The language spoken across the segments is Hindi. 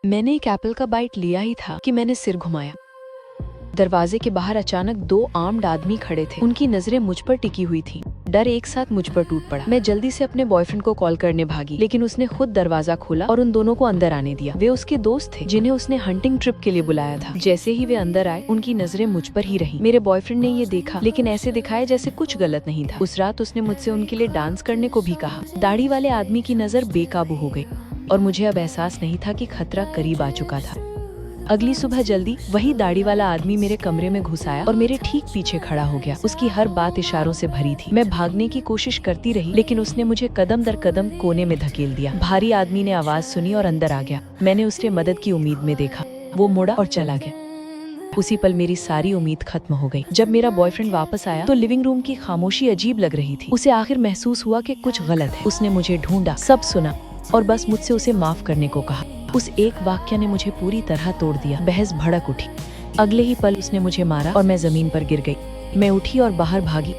मैंने एक एप्पल का बाइट लिया ही था कि मैंने सिर घुमाया। दरवाजे के बाहर अचानक दो आर्म्ड आदमी खड़े थे। उनकी नजरें मुझ पर टिकी हुई थी। डर एक साथ मुझ पर टूट पड़ा। मैं जल्दी से अपने बॉयफ्रेंड को कॉल करने भागी, लेकिन उसने खुद दरवाजा खोला और उन दोनों को अंदर आने दिया। वे उसके दोस्त थे जिन्हें उसने हंटिंग ट्रिप के लिए बुलाया था। जैसे ही वे अंदर आए, उनकी नजरें मुझ पर ही रही। मेरे बॉयफ्रेंड ने ये देखा, लेकिन ऐसे दिखाया जैसे कुछ गलत नहीं था। उस रात उसने मुझसे उनके लिए डांस करने को भी कहा। दाढ़ी वाले आदमी की नजर बेकाबू हो गई और मुझे अब एहसास नहीं था कि खतरा करीब आ चुका था। अगली सुबह जल्दी वही दाढ़ी वाला आदमी मेरे कमरे में घुस आया और मेरे ठीक पीछे खड़ा हो गया। उसकी हर बात इशारों से भरी थी। मैं भागने की कोशिश करती रही, लेकिन उसने मुझे कदम दर कदम कोने में धकेल दिया। भारी आदमी ने आवाज सुनी और अंदर आ गया। मैंने उसे मदद की उम्मीद में देखा। वो मुड़ा और चला गया। उसी पल मेरी सारी उम्मीद खत्म हो गई। जब मेरा बॉयफ्रेंड वापस आया तो लिविंग रूम की खामोशी अजीब लग रही थी। उसे आखिर महसूस हुआ कि कुछ गलत है। उसने मुझे ढूंढा, सब सुना और बस मुझसे उसे माफ करने को कहा। उस एक वाक्य ने मुझे पूरी तरह तोड़ दिया। बहस भड़क उठी। अगले ही पल उसने मुझे मारा और मैं जमीन पर गिर गई। मैं उठी और बाहर भागी।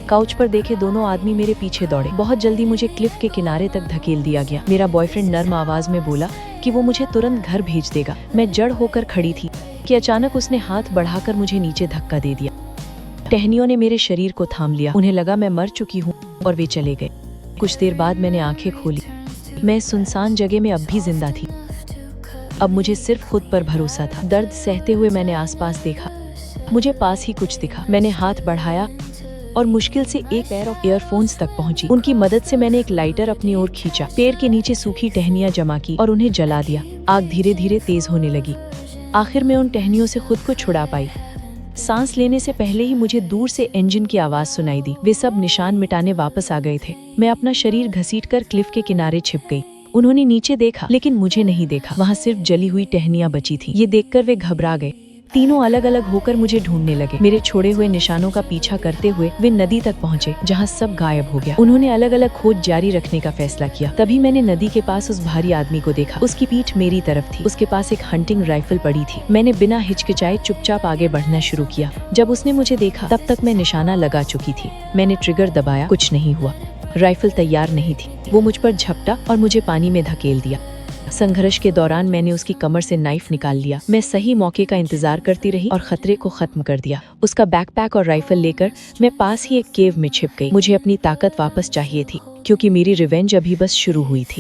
काउच पर देखे दोनों आदमी मेरे पीछे दौड़े। बहुत जल्दी मुझे क्लिफ के किनारे तक धकेल दिया गया। मेरा बॉयफ्रेंड नर्म आवाज में बोला कि वो मुझे तुरंत घर भेज देगा। मैं जड़ होकर खड़ी थी कि अचानक उसने हाथ बढ़ाकर मुझे नीचे धक्का दे दिया। टहनियों ने मेरे शरीर को थाम लिया। उन्हें लगा मैं मर चुकी हूँ और वे चले गए। कुछ देर बाद मैंने आंखें खोली। मैं सुनसान जगह में अब भी जिंदा थी। अब मुझे सिर्फ खुद पर भरोसा था। दर्द सहते हुए मैंने आसपास देखा। मुझे पास ही कुछ दिखा। मैंने हाथ बढ़ाया और मुश्किल से एक पेयर ऑफ ईयरफोन्स तक पहुंची। उनकी मदद से मैंने एक लाइटर अपनी ओर खींचा, पेड़ के नीचे सूखी टहनियां जमा की और उन्हें जला दिया। आग धीरे धीरे तेज होने लगी। आखिर में उन टहनियों से खुद को छुड़ा पाई। सांस लेने से पहले ही मुझे दूर से इंजन की आवाज सुनाई दी। वे सब निशान मिटाने वापस आ गए थे। मैं अपना शरीर घसीटकर क्लिफ के किनारे छिप गई। उन्होंने नीचे देखा, लेकिन मुझे नहीं देखा। वहाँ सिर्फ जली हुई टहनियां बची थी। ये देखकर वे घबरा गए। तीनों अलग अलग होकर मुझे ढूंढने लगे। मेरे छोड़े हुए निशानों का पीछा करते हुए वे नदी तक पहुँचे, जहाँ सब गायब हो गया। उन्होंने अलग अलग खोज जारी रखने का फैसला किया। तभी मैंने नदी के पास उस भारी आदमी को देखा। उसकी पीठ मेरी तरफ थी। उसके पास एक हंटिंग राइफल पड़ी थी। मैंने बिना हिचकिचाए चुपचाप आगे बढ़ना शुरू किया। जब उसने मुझे देखा तब तक मैं निशाना लगा चुकी थी। मैंने ट्रिगर दबाया, कुछ नहीं हुआ। राइफल तैयार नहीं थी। वो मुझ पर झपटा और मुझे पानी में धकेल दिया। संघर्ष के दौरान मैंने उसकी कमर से नाइफ निकाल लिया। मैं सही मौके का इंतजार करती रही और खतरे को खत्म कर दिया। उसका बैकपैक और राइफल लेकर मैं पास ही एक केव में छिप गई। मुझे अपनी ताकत वापस चाहिए थी, क्योंकि मेरी रिवेंज अभी बस शुरू हुई थी।